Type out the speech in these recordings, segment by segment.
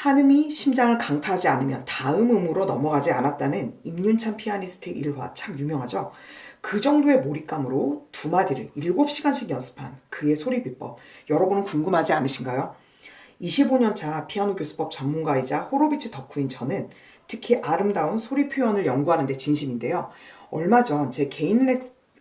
한음이 심장을 강타하지 않으면 다음 음으로 넘어가지 않았다는 임윤찬 피아니스트의 일화 참 유명하죠. 그 정도의 몰입감으로 두 마디를 7시간씩 연습한 그의 소리 비법, 여러분은 궁금하지 않으신가요? 25년차 피아노 교수법 전문가이자 호로비츠 덕후인 저는 특히 아름다운 소리 표현을 연구하는 데 진심인데요. 얼마 전 제 개인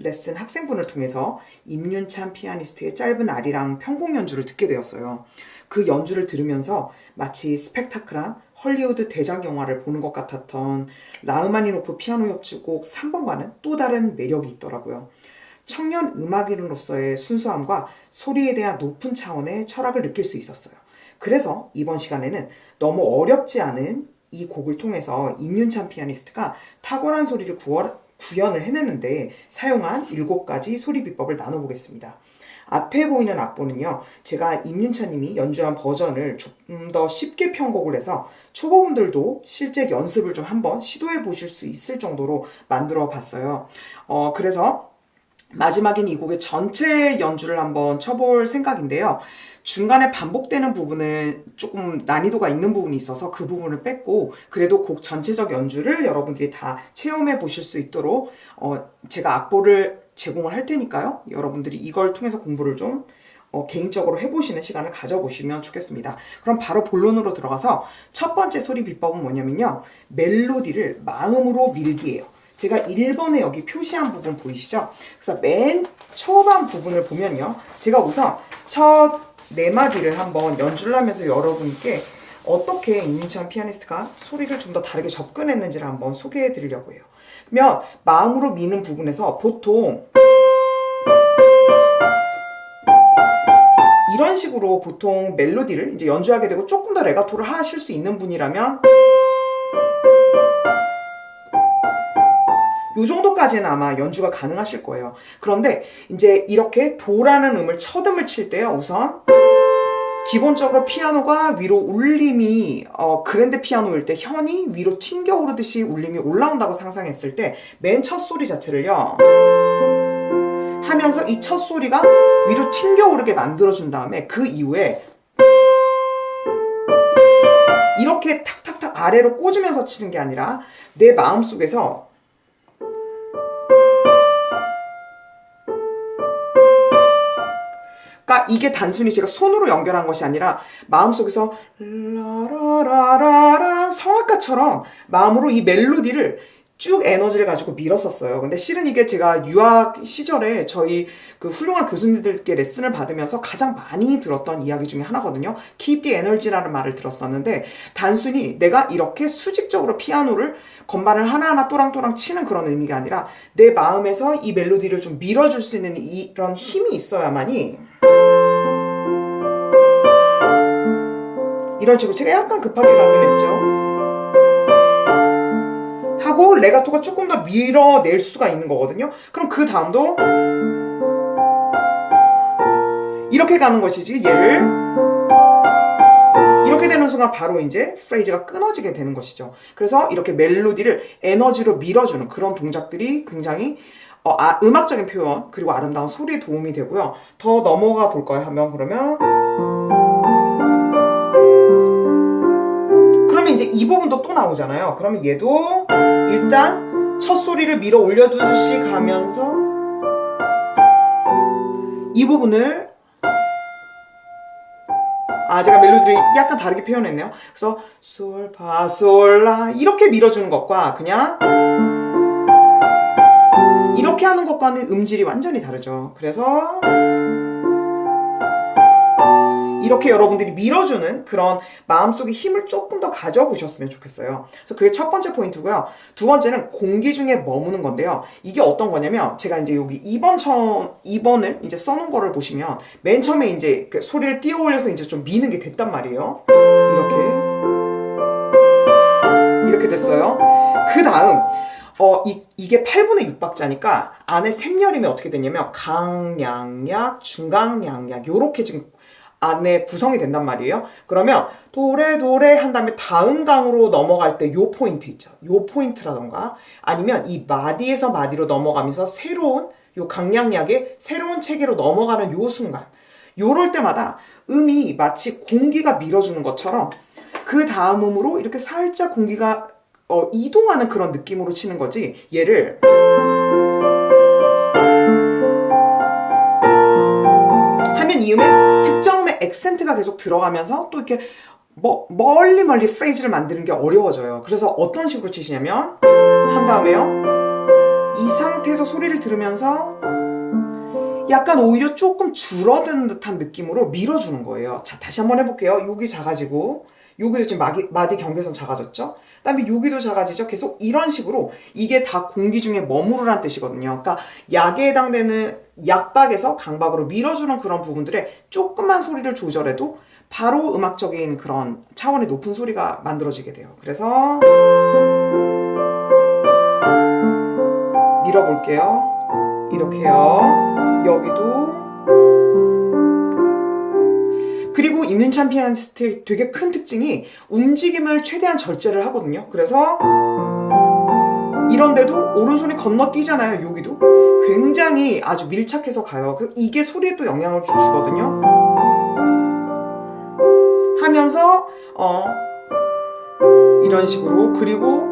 레슨 학생분을 통해서 임윤찬 피아니스트의 짧은 아리랑 편곡 연주를 듣게 되었어요. 그 연주를 들으면서 마치 스펙타클한 헐리우드 대작 영화를 보는 것 같았던 라흐마니노프 피아노 협주곡 3번과는 또 다른 매력이 있더라고요. 청년 음악인으로서의 순수함과 소리에 대한 높은 차원의 철학을 느낄 수 있었어요. 그래서 이번 시간에는 너무 어렵지 않은 이 곡을 통해서 임윤찬 피아니스트가 탁월한 소리를 구현을 해내는데 사용한 7가지 소리 비법을 나눠보겠습니다. 앞에 보이는 악보는요, 제가 임윤찬님이 연주한 버전을 좀 더 쉽게 편곡을 해서 초보분들도 실제 연습을 좀 한번 시도해 보실 수 있을 정도로 만들어 봤어요. 그래서 마지막엔 이 곡의 전체 연주를 한번 쳐볼 생각인데요. 중간에 반복되는 부분은 조금 난이도가 있는 부분이 있어서 그 부분을 뺐고, 그래도 곡 전체적 연주를 여러분들이 다 체험해 보실 수 있도록 제가 악보를 제공을 할 테니까요. 여러분들이 이걸 통해서 공부를 좀 개인적으로 해보시는 시간을 가져보시면 좋겠습니다. 그럼 바로 본론으로 들어가서 첫 번째 소리 비법은 뭐냐면요, 멜로디를 마음으로 밀기예요. 제가 1번에 여기 표시한 부분 보이시죠? 그래서 맨 초반 부분을 보면요, 제가 우선 첫 4마디를 한번 연주를 하면서 여러분께 어떻게 임윤찬 피아니스트가 소리를 좀 더 다르게 접근했는지를 한번 소개해 드리려고 해요. 그러면 마음으로 미는 부분에서 보통 이런 식으로 보통 멜로디를 이제 연주하게 되고, 조금 더 레가토를 하실 수 있는 분이라면 이 정도까지는 아마 연주가 가능하실 거예요. 그런데 이제 이렇게 도라는 음을 첫 음을 칠 때요, 우선 기본적으로 피아노가 위로 울림이 그랜드 피아노일 때 현이 위로 튕겨 오르듯이 울림이 올라온다고 상상했을 때 맨 첫 소리 자체를요 하면서 이 첫 소리가 위로 튕겨 오르게 만들어준 다음에 그 이후에 이렇게 탁탁탁 아래로 꽂으면서 치는 게 아니라 내 마음속에서 그러니까 이게 단순히 제가 손으로 연결한 것이 아니라 마음속에서 라라라라라 성악가처럼 마음으로 이 멜로디를 쭉 에너지를 가지고 밀었었어요. 근데 실은 이게 제가 유학 시절에 저희 그 훌륭한 교수님들께 레슨을 받으면서 가장 많이 들었던 이야기 중에 하나거든요. Keep the energy라는 말을 들었었는데, 단순히 내가 이렇게 수직적으로 피아노를 건반을 하나하나 또랑또랑 치는 그런 의미가 아니라 내 마음에서 이 멜로디를 좀 밀어줄 수 있는 이런 힘이 있어야만이, 이런 식으로 제가 약간 급하게 가긴 했죠. 하고 레가토가 조금 더 밀어낼 수가 있는 거거든요. 그럼 그 다음도 이렇게 가는 것이지, 얘를 이렇게 되는 순간 바로 이제 프레이즈가 끊어지게 되는 것이죠. 그래서 이렇게 멜로디를 에너지로 밀어주는 그런 동작들이 굉장히 음악적인 표현 그리고 아름다운 소리에 도움이 되고요. 더 넘어가 볼까요? 하면 그러면 이제 이 부분도 또 나오잖아요. 그러면 얘도 일단 첫 소리를 밀어 올려주듯이 가면서 이 부분을 제가 멜로디를 약간 다르게 표현했네요. 그래서 솔, 파, 솔, 라 이렇게 밀어주는 것과 그냥 이렇게 하는 것과는 음질이 완전히 다르죠. 그래서 이렇게 여러분들이 밀어주는 그런 마음속의 힘을 조금 더 가져보셨으면 좋겠어요. 그래서 그게 첫 번째 포인트고요. 두 번째는 공기 중에 머무는 건데요. 이게 어떤 거냐면, 제가 이제 여기 2번을 이제 써놓은 거를 보시면 맨 처음에 이제 그 소리를 띄어 올려서 이제 좀 미는 게 됐단 말이에요. 이렇게 됐어요. 그 다음 이게 8분의 6박자니까 안에 샘열임이 어떻게 되냐면 강양약, 중강양약 요렇게 지금 안에 구성이 된단 말이에요. 그러면 도레 한 다음에 다음 강으로 넘어갈 때 요 포인트 있죠. 요 포인트라던가 아니면 이 마디에서 마디로 넘어가면서 새로운 요 강양약의 새로운 체계로 넘어가는 요 순간, 요럴 때마다 음이 마치 공기가 밀어주는 것처럼 그 다음 음으로 이렇게 살짝 공기가 이동하는 그런 느낌으로 치는 거지. 얘를 하면 이 음에 특정 음의 액센트가 계속 들어가면서 또 이렇게 멀리 프레이즈를 만드는 게 어려워져요. 그래서 어떤 식으로 치시냐면 한 다음에요. 이 상태에서 소리를 들으면서 약간 오히려 조금 줄어드는 듯한 느낌으로 밀어주는 거예요. 자, 다시 한번 해볼게요. 여기 작아지고 여기도 지금 마디 경계선 작아졌죠? 그 다음에 여기도 작아지죠? 계속 이런 식으로 이게 다 공기 중에 머무르란 뜻이거든요. 그러니까 약에 해당되는 약박에서 강박으로 밀어주는 그런 부분들에 조금만 소리를 조절해도 바로 음악적인 그런 차원의 높은 소리가 만들어지게 돼요. 그래서 밀어볼게요. 이렇게요. 여기도. 그리고 임윤찬 피아니스트의 되게 큰 특징이 움직임을 최대한 절제를 하거든요. 그래서 이런데도 오른손이 건너뛰잖아요. 여기도 굉장히 아주 밀착해서 가요. 이게 소리에 또 영향을 주거든요. 하면서 이런 식으로, 그리고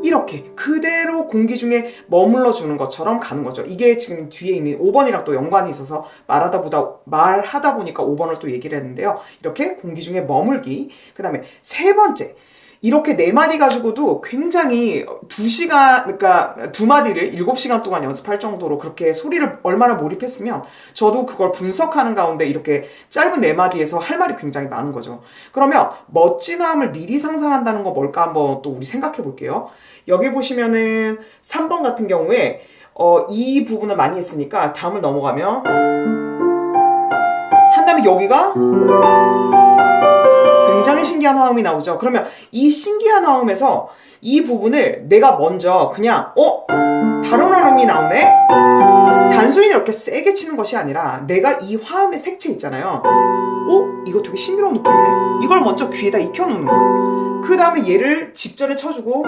이렇게 그대로 공기 중에 머물러 주는 것처럼 가는 거죠. 이게 지금 뒤에 있는 5번이랑 또 연관이 있어서 말하다 보니까 5번을 또 얘기를 했는데요. 이렇게 공기 중에 머물기. 그 다음에 세 번째, 이렇게 네 마디 가지고도 굉장히 2시간, 그러니까 두 마디를 7시간 동안 연습할 정도로 그렇게 소리를 얼마나 몰입했으면 저도 그걸 분석하는 가운데 이렇게 짧은 네 마디에서 할 말이 굉장히 많은 거죠. 그러면 멋진 화음을 미리 상상한다는 거 뭘까 한번 또 우리 생각해 볼게요. 여기 보시면은 3번 같은 경우에 이 부분을 많이 했으니까 다음을 넘어가면 한 다음에 여기가 굉장히 신기한 화음이 나오죠. 그러면 이 신기한 화음에서 이 부분을 내가 먼저 그냥 다른 화음이 나오네? 단순히 이렇게 세게 치는 것이 아니라 내가 이 화음의 색채 있잖아요. 이거 되게 신비로운 느낌이네. 이걸 먼저 귀에다 익혀놓는 거예요. 그 다음에 얘를 직전에 쳐주고,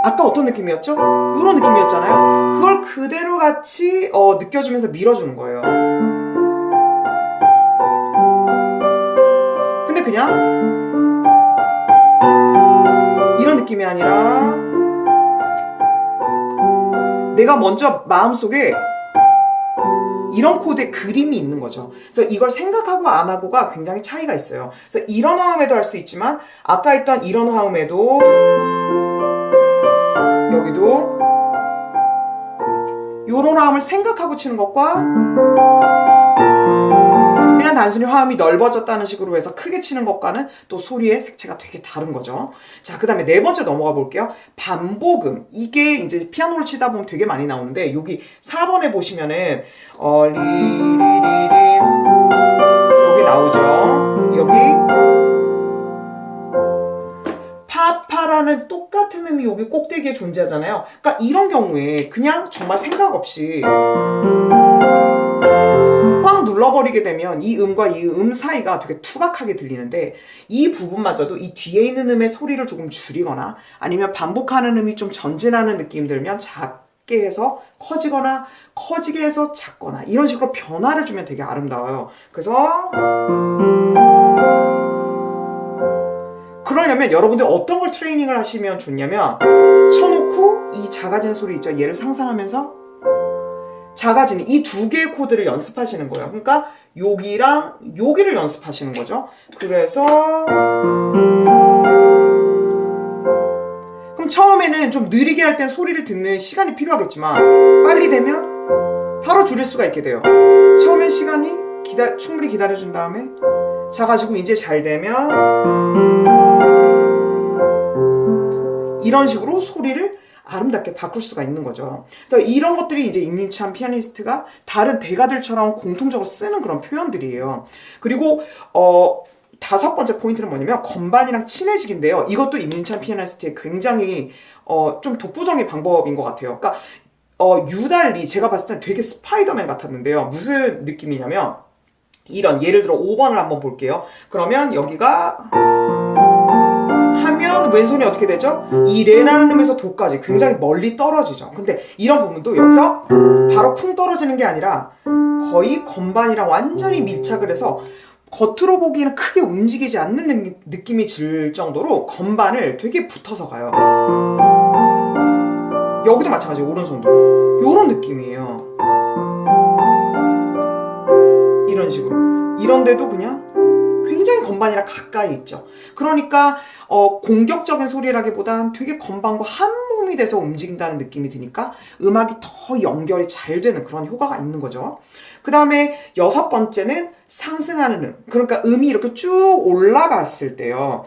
아까 어떤 느낌이었죠? 이런 느낌이었잖아요. 그걸 그대로 같이 느껴주면서 밀어주는 거예요. 근데 그냥 이런 느낌이 아니라 내가 먼저 마음속에 이런 코드의 그림이 있는 거죠. 그래서 이걸 생각하고 안 하고가 굉장히 차이가 있어요. 그래서 이런 화음에도 할 수 있지만 아까 했던 이런 화음에도 여기도 이런 화음을 생각하고 치는 것과 그냥 단순히 화음이 넓어졌다는 식으로 해서 크게 치는 것과는 또 소리의 색채가 되게 다른 거죠. 자, 그 다음에 네 번째 넘어가 볼게요. 반복음. 이게 이제 피아노를 치다 보면 되게 많이 나오는데 여기 4번에 보시면은 리리리림 여기 나오죠. 여기 파파라는 똑같은 음이 여기 꼭대기에 존재하잖아요. 그러니까 이런 경우에 그냥 정말 생각 없이 꽉 눌러버리게 되면 이 음과 이 음 사이가 되게 투박하게 들리는데 이 부분마저도 이 뒤에 있는 음의 소리를 조금 줄이거나 아니면 반복하는 음이 좀 전진하는 느낌 들면 작게 해서 커지거나 커지게 해서 작거나 이런 식으로 변화를 주면 되게 아름다워요. 그래서 그러려면 여러분들 어떤 걸 트레이닝을 하시면 좋냐면 쳐놓고 이 작아지는 소리 있죠. 얘를 상상하면서 작아지는 이 두 개의 코드를 연습하시는 거예요. 그러니까 여기랑 여기를 연습하시는 거죠. 그래서 그럼 처음에는 좀 느리게 할 땐 소리를 듣는 시간이 필요하겠지만 빨리 되면 바로 줄일 수가 있게 돼요. 처음엔 시간이 충분히 기다려준 다음에 작아지고 이제 잘 되면 이런 식으로 소리를 아름답게 바꿀 수가 있는 거죠. 그래서 이런 것들이 이제 임윤찬 피아니스트가 다른 대가들처럼 공통적으로 쓰는 그런 표현들이에요. 그리고 5번째 포인트는 뭐냐면 건반이랑 친해지기인데요. 이것도 임윤찬 피아니스트의 굉장히 좀 독보적인 방법인 것 같아요. 그러니까 유달리 제가 봤을 때 되게 스파이더맨 같았는데요. 무슨 느낌이냐면 이런 예를 들어 5번을 한번 볼게요. 그러면 여기가 하면 왼손이 어떻게 되죠? 이 레라는 음에서 도까지 굉장히 멀리 떨어지죠. 근데 이런 부분도 여기서 바로 쿵 떨어지는 게 아니라 거의 건반이랑 완전히 밀착을 해서 겉으로 보기에는 크게 움직이지 않는 느낌이 들 정도로 건반을 되게 붙어서 가요. 여기도 마찬가지예요. 오른손도 요런 느낌이에요. 이런 식으로. 이런데도 그냥 굉장히 건반이랑 가까이 있죠. 그러니까 공격적인 소리라기보단 되게 건반과 한 몸이 돼서 움직인다는 느낌이 드니까 음악이 더 연결이 잘 되는 그런 효과가 있는 거죠. 그 다음에 6번째는 상승하는 음. 그러니까 음이 이렇게 쭉 올라갔을 때요.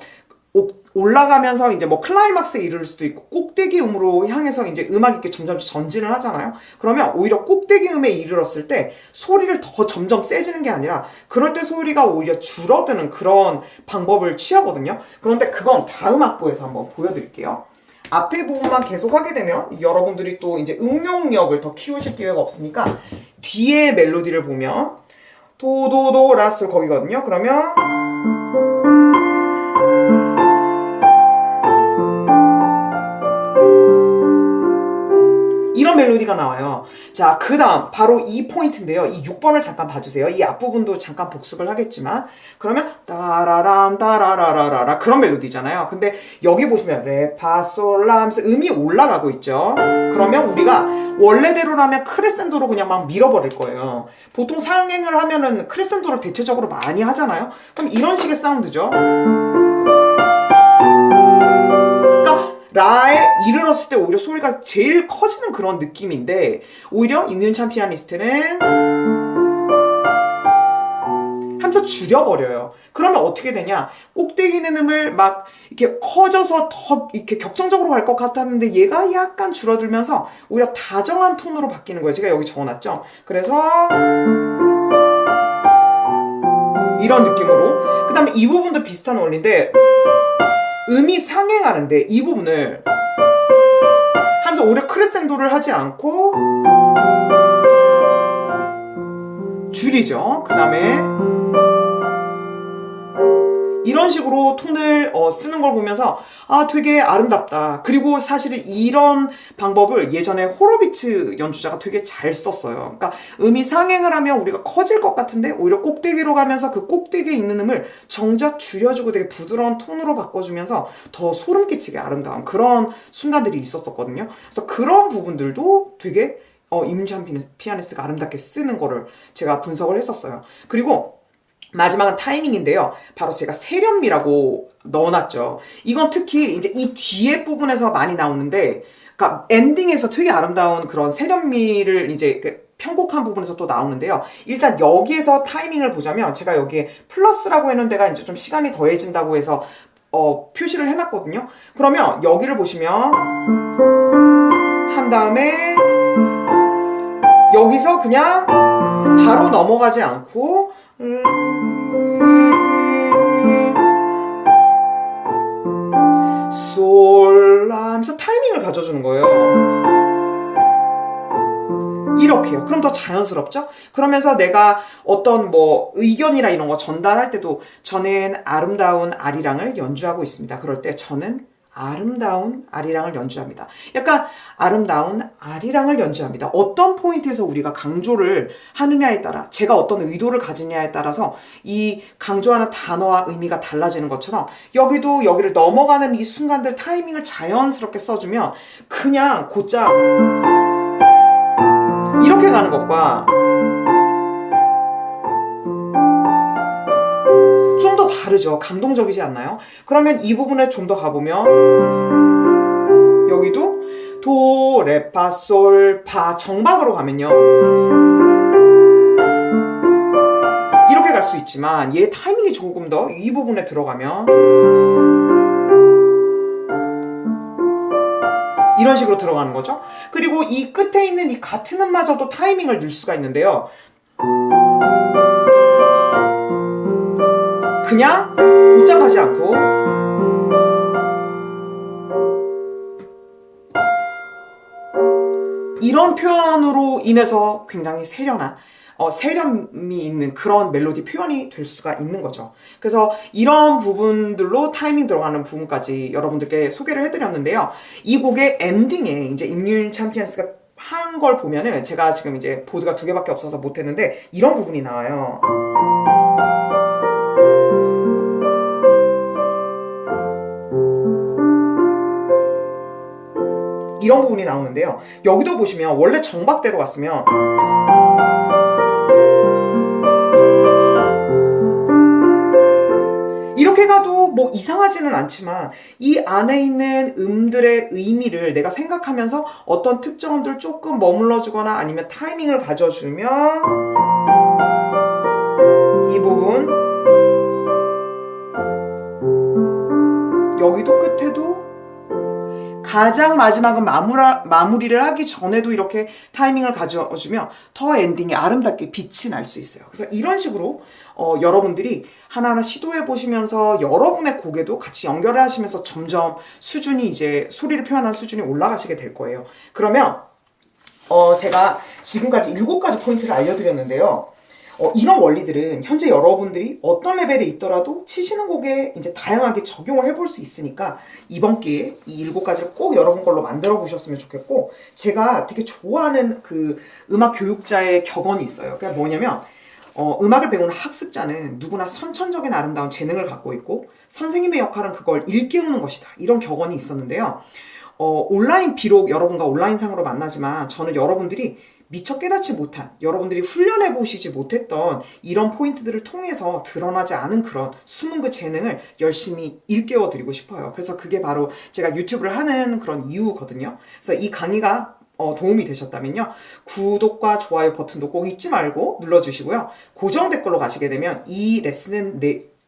올라가면서 이제 뭐 클라이막스에 이를 수도 있고 꼭대기 음으로 향해서 이제 음악이 이렇게 점점 전진을 하잖아요. 그러면 오히려 꼭대기 음에 이르렀을 때 소리를 더 점점 세지는 게 아니라 그럴 때 소리가 오히려 줄어드는 그런 방법을 취하거든요. 그런데 그건 다음 악보에서 한번 보여드릴게요. 앞에 부분만 계속 하게 되면 여러분들이 또 이제 응용력을 더 키우실 기회가 없으니까 뒤에 멜로디를 보면 도도도 라솔 거기거든요. 그러면 이런 멜로디가 나와요. 자, 그 다음 바로 이 포인트인데요. 이 6번을 잠깐 봐주세요. 이 앞부분도 잠깐 복습을 하겠지만 그러면 따라람 따라라라라 그런 멜로디잖아요. 근데 여기 보시면 레파솔람 음이 올라가고 있죠. 그러면 우리가 원래대로라면 크레센도로 그냥 막 밀어버릴 거예요. 보통 상행을 하면은 크레센도를 대체적으로 많이 하잖아요. 그럼 이런 식의 사운드죠. 라에 이르렀을 때 오히려 소리가 제일 커지는 그런 느낌인데 오히려 임윤찬 피아니스트는 하면서 줄여버려요. 그러면 어떻게 되냐? 꼭대기 있는 음을 막 이렇게 커져서 더 이렇게 격정적으로 갈 것 같았는데 얘가 약간 줄어들면서 오히려 다정한 톤으로 바뀌는 거예요. 제가 여기 적어놨죠? 그래서 이런 느낌으로 그 다음에 이 부분도 비슷한 원리인데 음이 상행하는데 이 부분을 하면서 오히려 크레센도를 하지 않고 줄이죠. 그 다음에 이런 식으로 톤을 쓰는 걸 보면서 아 되게 아름답다. 그리고 사실은 이런 방법을 예전에 호로비츠 연주자가 되게 잘 썼어요. 그러니까 음이 상행을 하면 우리가 커질 것 같은데 오히려 꼭대기로 가면서 그 꼭대기에 있는 음을 정작 줄여주고 되게 부드러운 톤으로 바꿔주면서 더 소름 끼치게 아름다운 그런 순간들이 있었거든요. 그래서 그런 부분들도 되게 임윤찬 피아니스트가 아름답게 쓰는 거를 제가 분석을 했었어요. 그리고 마지막은 타이밍인데요. 바로 제가 세련미라고 넣어놨죠. 이건 특히 이제 이 뒤에 부분에서 많이 나오는데, 그러니까 엔딩에서 되게 아름다운 그런 세련미를 이제 편곡한 부분에서 또 나오는데요. 일단 여기에서 타이밍을 보자면 제가 여기에 플러스라고 해놓은 데가 이제 좀 시간이 더해진다고 해서 표시를 해놨거든요. 그러면 여기를 보시면 한 다음에 여기서 그냥 바로 넘어가지 않고 솔라 하면서 타이밍을 가져주는 거예요. 이렇게요. 그럼 더 자연스럽죠? 그러면서 내가 어떤 뭐 의견이나 이런 거 전달할 때도 저는 아름다운 아리랑을 연주하고 있습니다. 그럴 때 저는 아름다운 아리랑을 연주합니다. 약간 아름다운 아리랑을 연주합니다. 어떤 포인트에서 우리가 강조를 하느냐에 따라 제가 어떤 의도를 가지냐에 따라서 이 강조하는 단어와 의미가 달라지는 것처럼 여기도 여기를 넘어가는 이 순간들 타이밍을 자연스럽게 써주면 그냥 곧장 이렇게 가는 것과 좀 더 다르죠. 감동적이지 않나요? 그러면 이 부분에 좀 더 가보면 여기도 도, 레, 파, 솔, 파 정박으로 가면요 이렇게 갈 수 있지만 얘 타이밍이 조금 더 이 부분에 들어가면 이런 식으로 들어가는 거죠. 그리고 이 끝에 있는 이 같은 음마저도 타이밍을 넣을 수가 있는데요. 그냥 곧장 하지 않고 이런 표현으로 인해서 굉장히 세련한 세련미 있는 그런 멜로디 표현이 될 수가 있는 거죠. 그래서 이런 부분들로 타이밍 들어가는 부분까지 여러분들께 소개를 해드렸는데요. 이 곡의 엔딩에 이제 임윤찬 피아니스트가 한 걸 보면은 제가 지금 이제 보드가 2개밖에 없어서 못했는데 이런 부분이 나와요. 이런 부분이 나오는데요. 여기도 보시면 원래 정박대로 갔으면 이렇게 가도 뭐 이상하지는 않지만 이 안에 있는 음들의 의미를 내가 생각하면서 어떤 특정 음들 조금 머물러 주거나 아니면 타이밍을 가져주면 이 부분, 여기도 끝에도 가장 마지막은 마무리를 하기 전에도 이렇게 타이밍을 가져주면 더 엔딩이 아름답게 빛이 날 수 있어요. 그래서 이런 식으로 여러분들이 하나하나 시도해 보시면서 여러분의 곡에도 같이 연결을 하시면서 점점 수준이 이제 소리를 표현하는 수준이 올라가시게 될 거예요. 그러면 제가 지금까지 7가지 포인트를 알려드렸는데요. 이런 원리들은 현재 여러분들이 어떤 레벨에 있더라도 치시는 곡에 이제 다양하게 적용을 해볼 수 있으니까 이번 기회에 이 7가지를 꼭 여러분 걸로 만들어 보셨으면 좋겠고, 제가 되게 좋아하는 그 음악 교육자의 격언이 있어요. 그게 뭐냐면 음악을 배우는 학습자는 누구나 선천적인 아름다운 재능을 갖고 있고 선생님의 역할은 그걸 일깨우는 것이다. 이런 격언이 있었는데요. 온라인, 비록 여러분과 온라인상으로 만나지만 저는 여러분들이 미처 깨닫지 못한, 여러분들이 훈련해 보시지 못했던 이런 포인트들을 통해서 드러나지 않은 그런 숨은 그 재능을 열심히 일깨워 드리고 싶어요. 그래서 그게 바로 제가 유튜브를 하는 그런 이유거든요. 그래서 이 강의가 도움이 되셨다면요, 구독과 좋아요 버튼도 꼭 잊지 말고 눌러주시고요. 고정 댓글로 가시게 되면 이 레슨은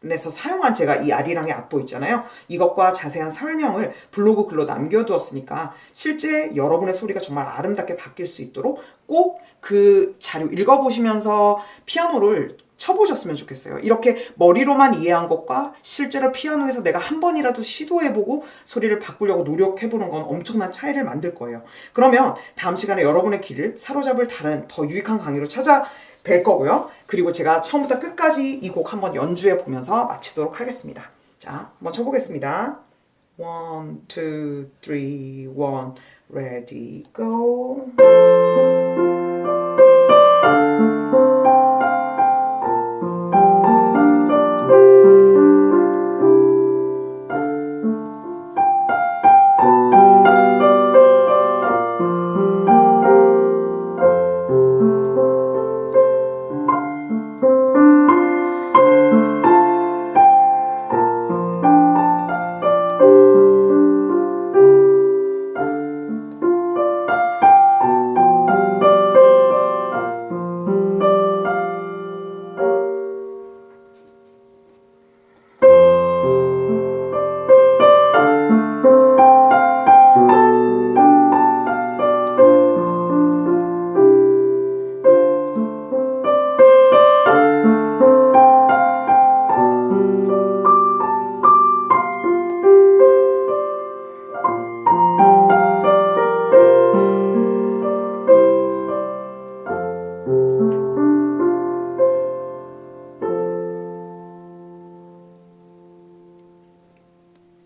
에서 사용한 제가 이 아리랑의 악보 있잖아요. 이것과 자세한 설명을 블로그 글로 남겨두었으니까 실제 여러분의 소리가 정말 아름답게 바뀔 수 있도록 꼭 그 자료 읽어보시면서 피아노를 쳐보셨으면 좋겠어요. 이렇게 머리로만 이해한 것과 실제로 피아노에서 내가 한 번이라도 시도해보고 소리를 바꾸려고 노력해보는 건 엄청난 차이를 만들 거예요. 그러면 다음 시간에 여러분의 귀를 사로잡을 다른 더 유익한 강의로 뵐 거고요. 그리고 제가 처음부터 끝까지 이 곡 한번 연주해 보면서 마치도록 하겠습니다. 자, 한번 쳐보겠습니다. 1, 2, 3, 1, ready, go.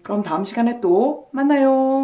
그럼 다음 시간에 또 만나요.